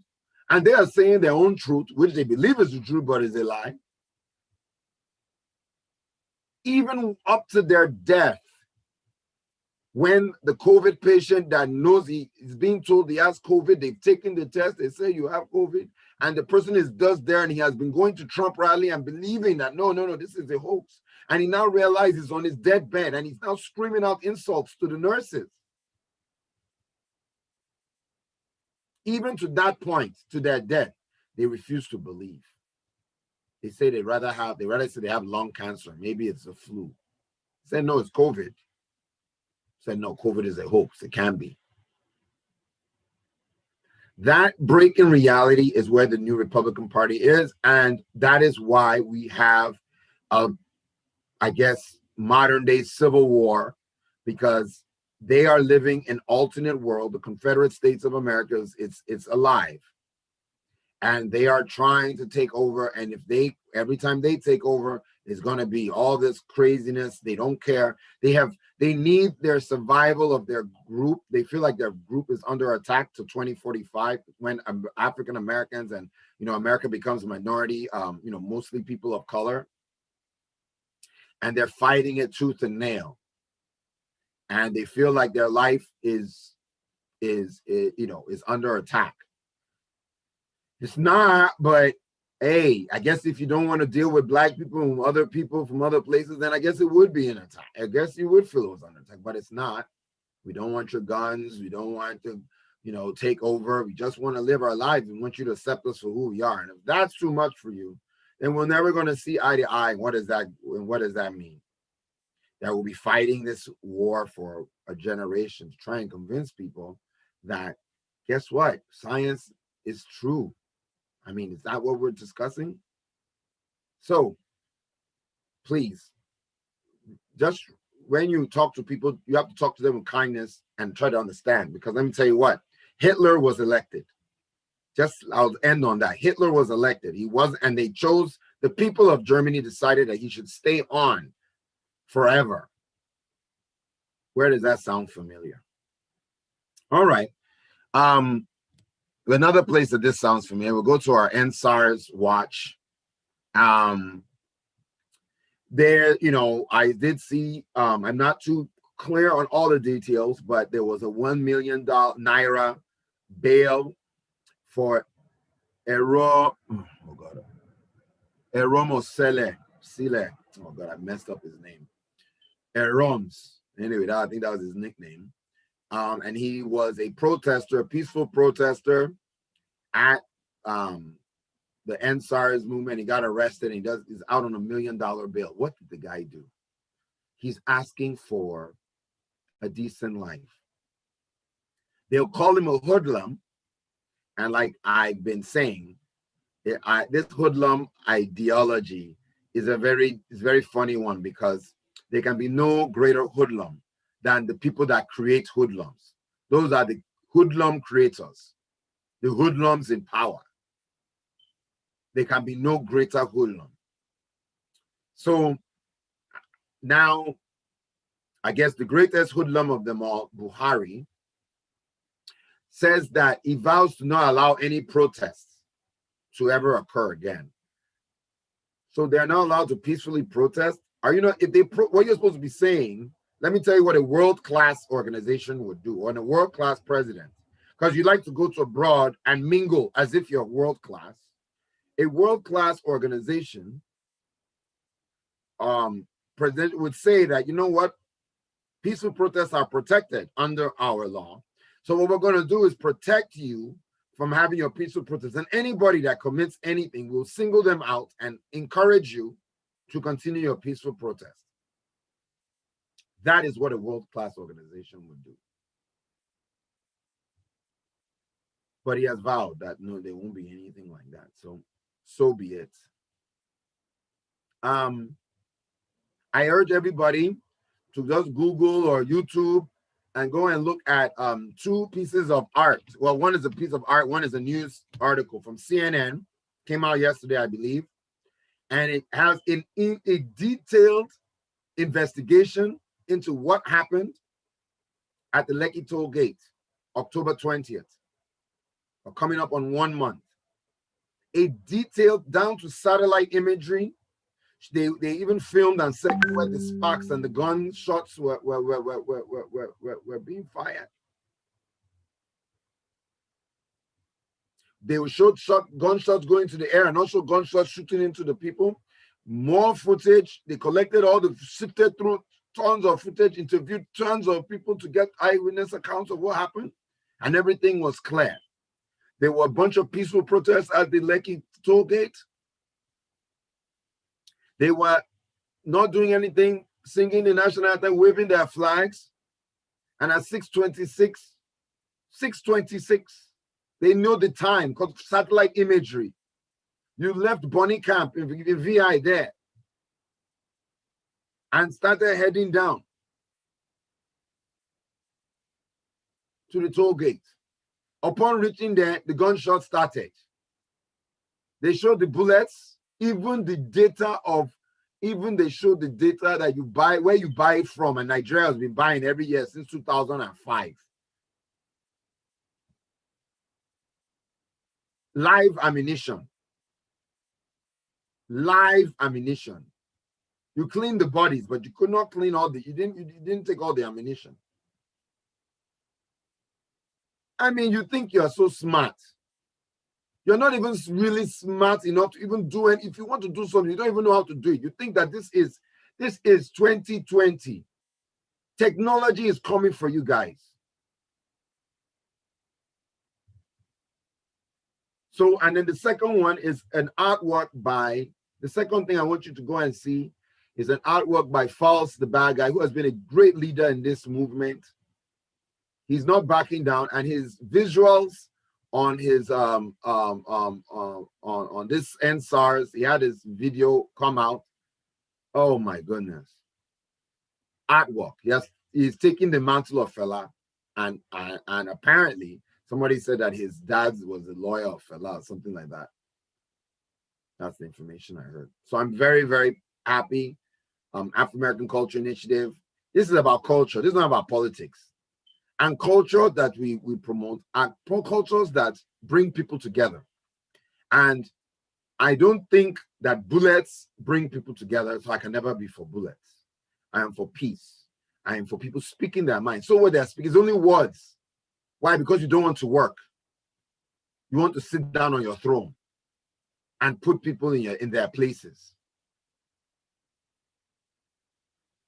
and they are saying their own truth, which they believe is the truth, but is a lie, even up to their death, when the COVID patient that knows he is being told he has COVID, they've taken the test, they say you have COVID, and the person is just there and he has been going to Trump rally and believing that, no, this is a hoax. And he now realizes on his deathbed and he's now screaming out insults to the nurses. Even to that point, to their death, they refuse to believe. They say they rather say they have lung cancer. Maybe it's a flu. Say no, it's COVID. Said no, COVID is a hoax. It can be. That break in reality is where the new Republican Party is, and that is why we have modern day civil war, because they are living an alternate world. The Confederate States of America it's alive, and they are trying to take over. And every time they take over, it's going to be all this craziness. They don't care. They need their survival of their group. They feel like their group is under attack to 2045 when African Americans and America becomes a minority, mostly people of color, and they're fighting it tooth and nail. And they feel like their life is under attack. It's not, but hey, I guess if you don't want to deal with black people and other people from other places, then I guess it would be an attack. I guess you would feel it was under attack, but it's not. We don't want your guns. We don't want to, take over. We just want to live our lives and want you to accept us for who we are. And if that's too much for you, then we're never going to see eye to eye. What does that mean? That we'll be fighting this war for a generation to try and convince people that, guess what? Science is true. I mean, is that what we're discussing? So, please, just when you talk to people, you have to talk to them with kindness and try to understand. Because let me tell you what, Hitler was elected. I'll end on that. Hitler was elected. And they chose, the people of Germany decided that he should stay on forever. Where does that sound familiar? All right. Another place that this sounds familiar, we'll go to our NSARS watch. There, I did see, I'm not too clear on all the details, but there was a $1 million Naira bail for Eromosele. Oh God, I messed up his name. Eroms. Anyway, I think that was his nickname. And he was a protester, a peaceful protester at the NSARS movement. He got arrested and he's out on $1 million bail. What did the guy do? He's asking for a decent life. They'll call him a hoodlum. And like I've been saying, this hoodlum ideology is very funny one, because There can be no greater hoodlum than the people that create hoodlums. Those are the hoodlum creators, the hoodlums in power. There can be no greater hoodlum. So now, I guess the greatest hoodlum of them all, Buhari, says that he vows to not allow any protests to ever occur again. So they're not allowed to peacefully protest. Are you not, if they, what you're supposed to be saying, let me tell you what a world-class organization would do, or a world-class president, because you like to go to abroad and mingle as if you're world-class. A world-class organization, president would say that, you know what, peaceful protests are protected under our law. So what we're going to do is protect you from having your peaceful protests. And anybody that commits anything, will single them out and encourage you to continue your peaceful protest. That is what a world-class organization would do. But he has vowed that no, there won't be anything like that. So be it. I urge everybody to just Google or YouTube and go and look at two pieces of art. Well, one is a piece of art, one is a news article from CNN, came out yesterday, I believe. And it has a detailed investigation into what happened at the Lekki toll gate, October 20th, or coming up on 1 month. A detailed, down to satellite imagery. They even filmed and said where the sparks and the gunshots were being fired. They will show gunshots going to the air and also gunshots shooting into the people. More footage. They collected sifted through tons of footage, interviewed tons of people to get eyewitness accounts of what happened, and everything was clear. There were a bunch of peaceful protests at the Lekki toll gate. They were not doing anything, singing the national anthem, waving their flags. And at 6:26, they know the time because satellite imagery. You left Bonnie Camp in VI there and started heading down to the toll gate. Upon reaching there, the gunshot started. They showed the bullets. They showed the data that you buy, where you buy it from, and Nigeria has been buying every year since 2005. Live ammunition. Live ammunition. You clean the bodies, but you could not clean all you didn't take all the ammunition. I mean, you think you're so smart. You're not even really smart enough to even do it. If you want to do something, you don't even know how to do it. You think that this is 2020. Technology is coming for you guys. So, and then the second one is an artwork by, the second thing I want you to go and see is an artwork by False, the bad guy, who has been a great leader in this movement. He's not backing down, and his visuals on his on this NSARS, he had his video come out. Oh my goodness. Artwork. Yes, he's taking the mantle of Fela, and apparently somebody said that his dad was a lawyer of Fela or something like that. That's the information I heard. So I'm very, very happy. Afro-American Culture Initiative. This is about culture. This is not about politics. And culture that we promote are cultures that bring people together. And I don't think that bullets bring people together, so I can never be for bullets. I am for peace. I am for people speaking their mind. So what they're speaking is only words. Why? Because you don't want to work. You want to sit down on your throne and put people in their places.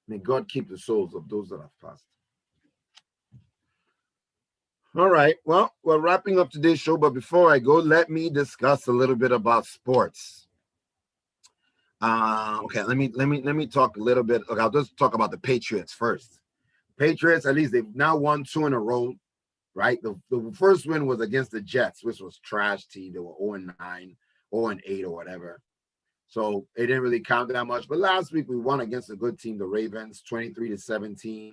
May God keep the souls of those that have passed. All right, well, we're wrapping up today's show, but before I go, let me discuss a little bit about sports. Okay, let me talk a little bit. Okay, I'll just talk about the Patriots first. Patriots, at least they've now won 2 in a row, right? The first win was against the Jets, which was trash team. They were 0-9, 0-8 or whatever. So it didn't really count that much. But last week we won against a good team, the Ravens, 23-17.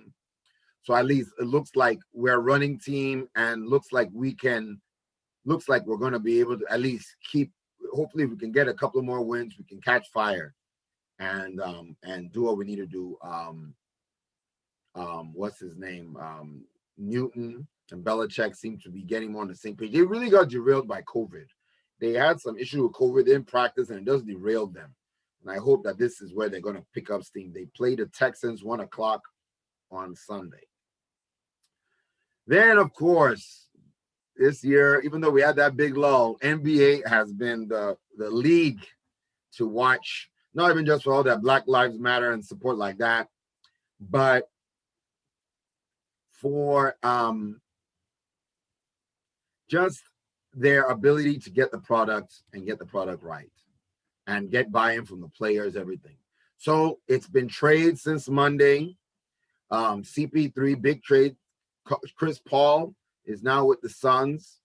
So at least it looks like we're a running team, and looks like we're going to be able to at least keep. Hopefully, we can get a couple of more wins. We can catch fire, and do what we need to do. What's his name? Newton and Belichick seem to be getting more on the same page. They really got derailed by COVID. They had some issue with COVID in practice, and it does derail them. And I hope that this is where they're going to pick up steam. They play the Texans 1:00 on Sunday. Then, of course, this year, even though we had that big lull, NBA has been the league to watch, not even just for all that Black Lives Matter and support like that, but for just their ability to get the product and get the product right and get buy-in from the players, everything. So it's been trades since Monday. CP3, big trade. Chris Paul is now with the Suns.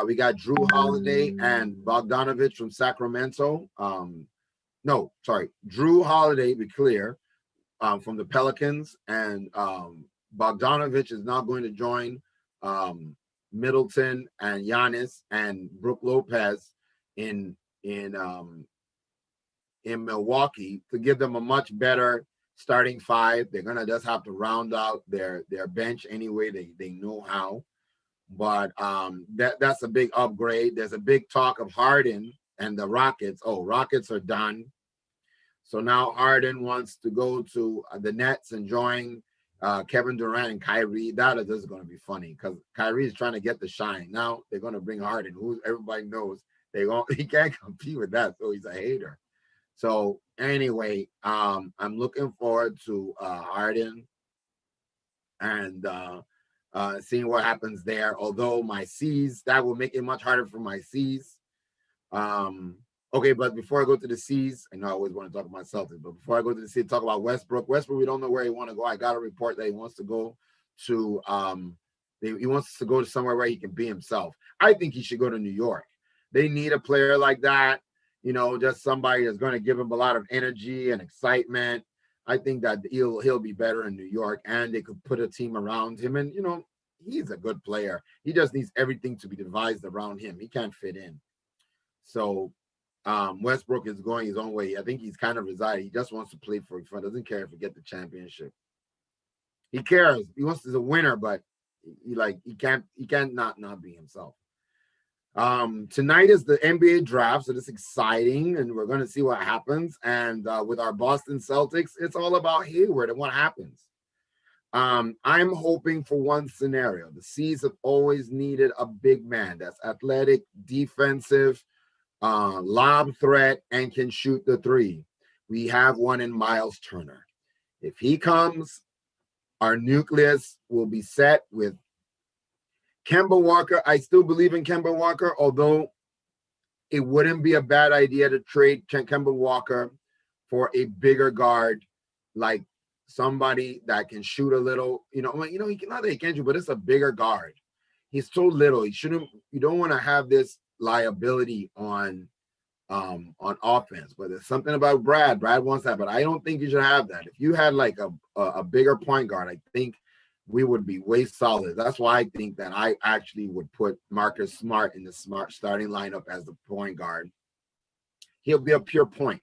We got Drew Holiday and Bogdanovich from Sacramento. Drew Holiday, be clear, from the Pelicans, and Bogdanovich is now going to join Middleton and Giannis and Brook Lopez in Milwaukee to give them a much better starting five. They're gonna just have to round out their bench anyway. They know how, but that's a big upgrade. There's a big talk of Harden and the Rockets. Oh, Rockets are done. So now Harden wants to go to the Nets and join Kevin Durant and Kyrie. That is going to be funny because Kyrie is trying to get the shine. Now they're going to bring Harden, who everybody knows he can't compete with that, so he's a hater. So anyway, I'm looking forward to Harden and seeing what happens there. Although my C's, that will make it much harder for my C's. Okay, but before I go to the C's, I know I always want to talk about Celtics, but before I go to the C's, talk about Westbrook. Westbrook, we don't know where he want to go. I got a report that he wants to go to he wants to go to somewhere where he can be himself. I think he should go to New York. They need a player like that, just somebody that's going to give him a lot of energy and excitement. I think that he'll be better in New York, and they could put a team around him. And he's a good player. He just needs everything to be devised around him. He can't fit in. So Westbrook is going his own way. I think he's kind of resided. He just wants to play for fun. Doesn't care if he get the championship. He cares. He wants to be a winner, but he can't not be himself. Tonight is the NBA draft, so this is exciting, and we're going to see what happens. And with our Boston Celtics, it's all about Hayward and what happens. I'm hoping for one scenario. The C's have always needed a big man that's athletic, defensive, lob threat, and can shoot the three. We have one in Miles Turner. If he comes, our nucleus will be set with Kemba Walker. I still believe in Kemba Walker, although it wouldn't be a bad idea to trade Kemba Walker for a bigger guard, like somebody that can shoot a little. He can, not that he can shoot, but it's a bigger guard. He's so little. You don't want to have this liability on offense. But there's something about Brad. Brad wants that, but I don't think you should have that. If you had like a bigger point guard, I think we would be way solid. That's why I think that I actually would put Marcus Smart in the Smart starting lineup as the point guard. He'll be a pure point.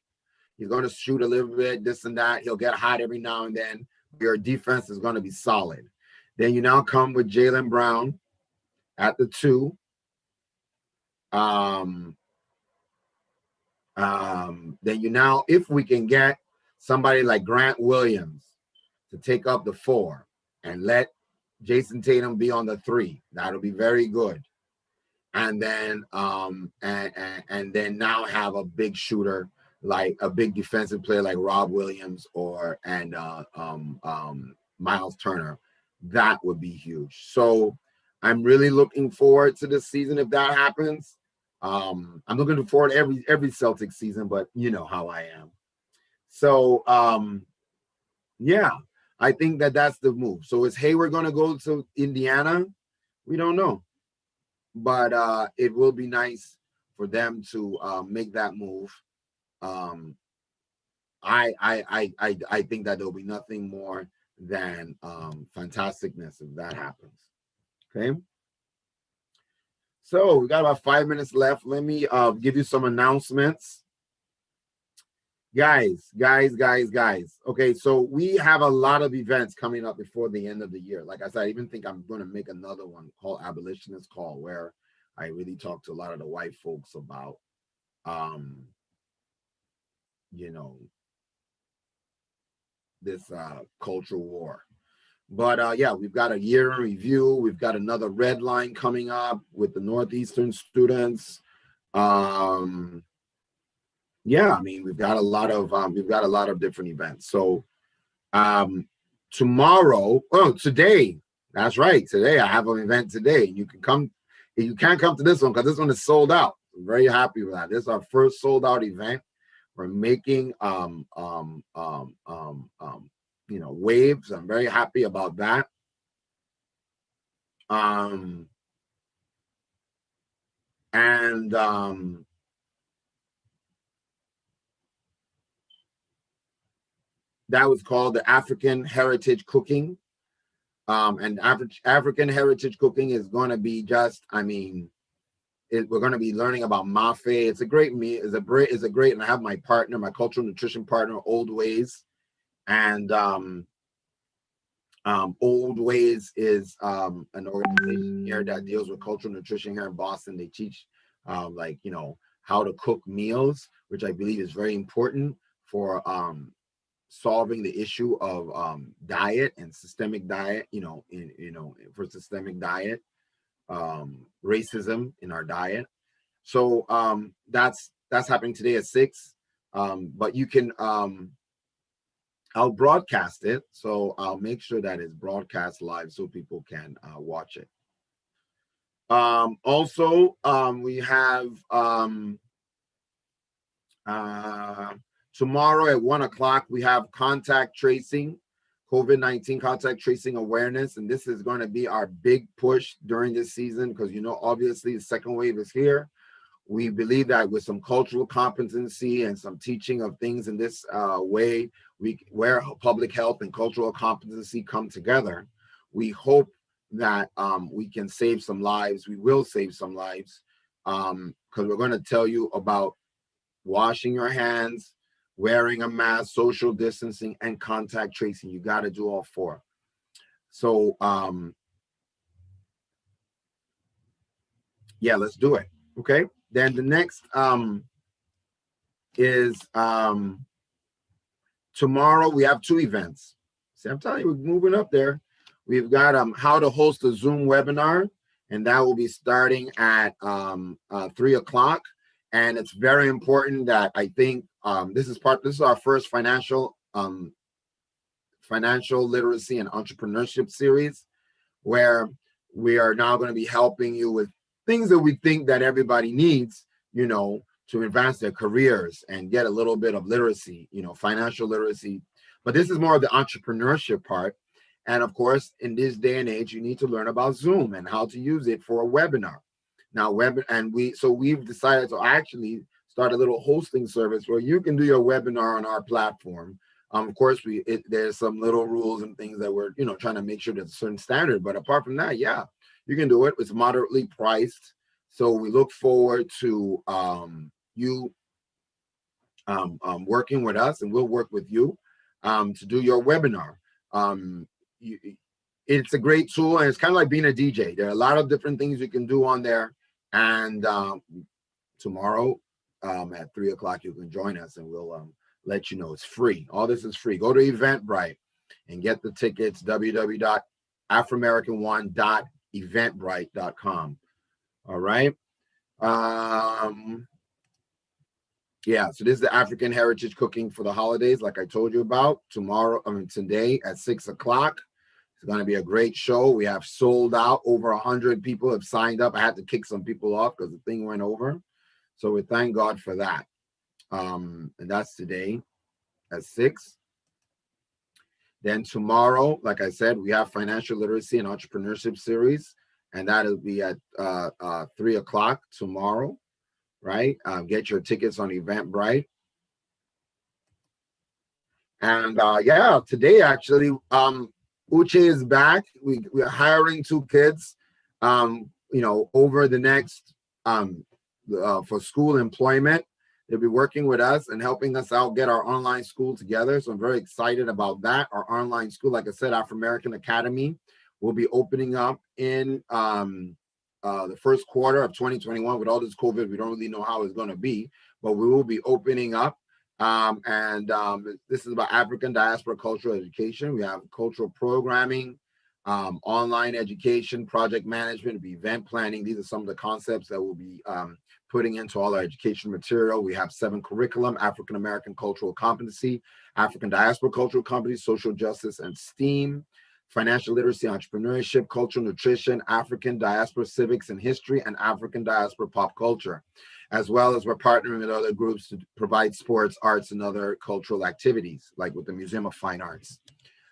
He's going to shoot a little bit, this and that. He'll get hot every now and then. Your defense is going to be solid. Then you now come with Jaylen Brown at the 2. Then if we can get somebody like Grant Williams to take up the 4 and let Jason Tatum be on the 3, that'll be very good. And then and then now have a big shooter, like a big defensive player like Rob Williams and Miles Turner. That would be huge. So I'm really looking forward to this season if that happens. I'm looking forward to every Celtics season, but you know how I am. So yeah, I think that's the move. So is Hayward going to go to Indiana? We don't know, but it will be nice for them to make that move. I think that there'll be nothing more than fantasticness if that happens. Okay. So we got about 5 minutes left. Let me give you some announcements. Guys. Okay, so we have a lot of events coming up before the end of the year. Like I said, I even think I'm going to make another one called Abolitionist Call, where I really talk to a lot of the white folks about, you know, this cultural war. But yeah, we've got a year in review. We've got another red line coming up with the Northeastern students. Yeah, I mean, we've got a lot of different events. So tomorrow, today, that's right, today I have an event today. You can come. You can't come to this one because this one is sold out. I'm very happy with that. This is our first sold out event. We're making waves. I'm very happy about that. That was called the African Heritage Cooking. And African Heritage Cooking is going to be just, I mean, we're going to be learning about mafe. It's a great meal. It's a great, and I have my partner, my cultural nutrition partner, Old Ways. And Old Ways is an organization here that deals with cultural nutrition here in Boston. They teach how to cook meals, which I believe is very important for solving the issue of diet and systemic diet, for systemic diet, racism in our diet. So that's happening today at 6. But you can I'll broadcast it, so I'll make sure that it's broadcast live so people can watch it. Also, we have tomorrow at 1:00, we have contact tracing, COVID-19 contact tracing awareness. And this is going to be our big push during this season because, obviously the second wave is here. We believe that with some cultural competency and some teaching of things in this way, where public health and cultural competency come together, we hope that we can save some lives. We will save some lives because we're going to tell you about washing your hands, wearing a mask, social distancing, and contact tracing. You got to do all 4. So, yeah, let's do it. Okay. Then the next is tomorrow. We have 2 events. See, I'm telling you, we're moving up there. We've got how to host a Zoom webinar, and that will be starting at 3:00. And it's very important that I think this is our first financial literacy and entrepreneurship series, where we are now going to be helping you with things that we think that everybody needs, to advance their careers and get a little bit of literacy, financial literacy. But this is more of the entrepreneurship part. And of course, in this day and age, you need to learn about Zoom and how to use it for a webinar. Now, we've decided to actually start a little hosting service where you can do your webinar on our platform. Of course, there's some little rules and things that we're trying to make sure there's a certain standard. But apart from that, yeah, you can do it. It's moderately priced. So we look forward to you working with us, and we'll work with you to do your webinar. It's a great tool, and it's kind of like being a DJ. There are a lot of different things you can do on there. And tomorrow at 3:00, you can join us, and we'll let you know. It's free. All this is free. Go to Eventbrite and get the tickets, www.afroamerican1.eventbrite.com. All right. Yeah, so this is the African Heritage Cooking for the holidays, like I told you about. Today at 6:00. It's going to be a great show. We have sold out. Over 100 people have signed up. I had to kick some people off because the thing went over. So we thank God for that. And that's today at 6. Then tomorrow, like I said, we have Financial Literacy and Entrepreneurship Series. And that'll be at 3:00 tomorrow, right? Get your tickets on Eventbrite. And yeah, today actually, Uche is back. We're hiring 2 kids, over the next for school employment. They'll be working with us and helping us out get our online school together. So I'm very excited about that. Our online school, like I said, Afro American Academy, will be opening up in the first quarter of 2021. With all this COVID, we don't really know how it's going to be, but we will be opening up. This is about African diaspora cultural education. We have cultural programming, online education, project management, event planning. These are some of the concepts that we'll be putting into all our education material. We have 7 curriculum: African American cultural competency, African diaspora cultural competency, social justice and STEAM, financial literacy, entrepreneurship, cultural nutrition, African diaspora civics and history, and African diaspora pop culture. As well as we're partnering with other groups to provide sports, arts, and other cultural activities, like with the Museum of Fine Arts.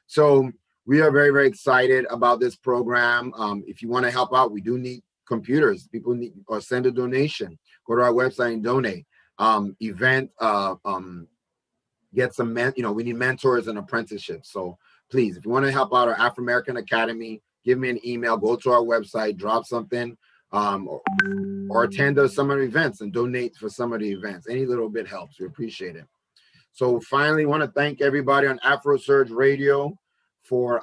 So we are very, very excited about this program. If you want to help out, we do need computers. People need, or send a donation. Go to our website and donate. Get some we need mentors and apprenticeships. So please, if you want to help out our Afro American Academy, give me an email, go to our website, drop something, or attend some of the events and donate for some of the events. Any little bit helps. We appreciate it. So finally, want to thank everybody on Afro Surge Radio for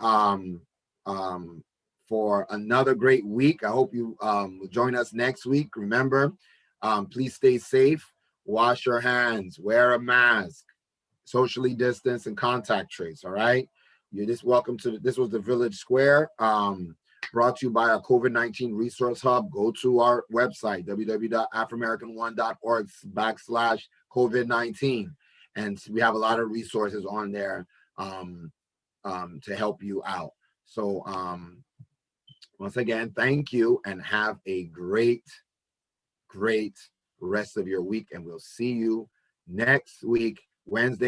another great week. I hope you will join us next week. Remember, please stay safe, wash your hands, wear a mask, socially distance, and contact trace. All right. You're just welcome to this was the Village Square, brought to you by our COVID-19 Resource Hub. Go to our website, www.afroamerican1.org/COVID-19. And we have a lot of resources on there to help you out. So once again, thank you and have a great rest of your week. And we'll see you next week, Wednesday.